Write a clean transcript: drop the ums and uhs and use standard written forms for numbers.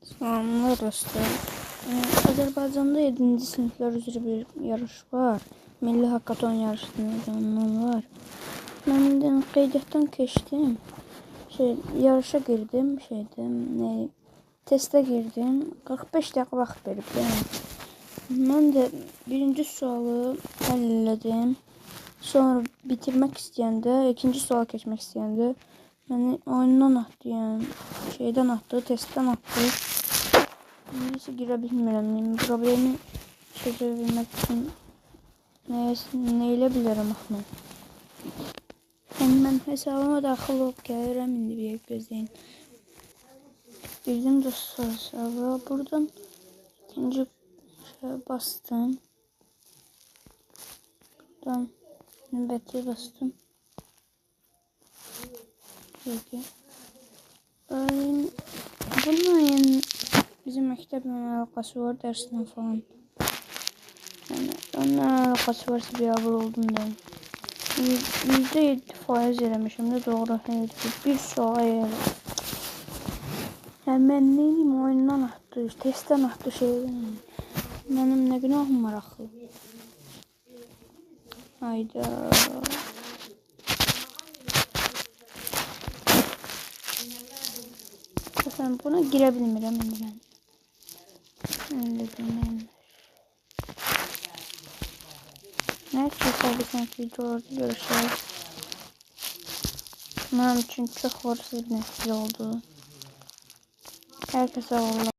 Salamlar dostlar. Azərbaycanda 7-ci siniflər üzrə bir yarış var. Milli Hakaton yarışından var. Mən qeydiyyatdan keçdim. Yarışa girdim, testə girdim. 45 dəqiqə vaxt veribdim. Mən də birinci sualı həll elədim. Sonra bitirmək istəyəndə, ikinci suala keçmək istəyəndə məni oyundan atdı, yəni şeydən atdı, testdən atdı. Neyse girə bilmirəm. Problemi çözebilmək üçün nə elə bilərəm axı. Mən hesabıma daxil olub gəlirəm, indi bir gözləyin. Girdim dostlar hesaba. Buradan ikinci bastım. Buradan növbəti bastım. Peki. Bununla yəni bizim məktəblə əlaqəsi var, dərslə falan. Yəni onunla əlaqəsi varsa biabır oldum da. %7% eləmişim də doğru. Bir suala yəni. Mən neyim, oyundan atdı, testdən atdı şeydən. Mənim nə günahım var axı. Hayda. Zaten buna girə bilmirəm indi mən. Öyle demeyim. Neyse sonraki videolarda görüşürüz. Benim için çok hoşçakalın oldu. Herkese sağ olun.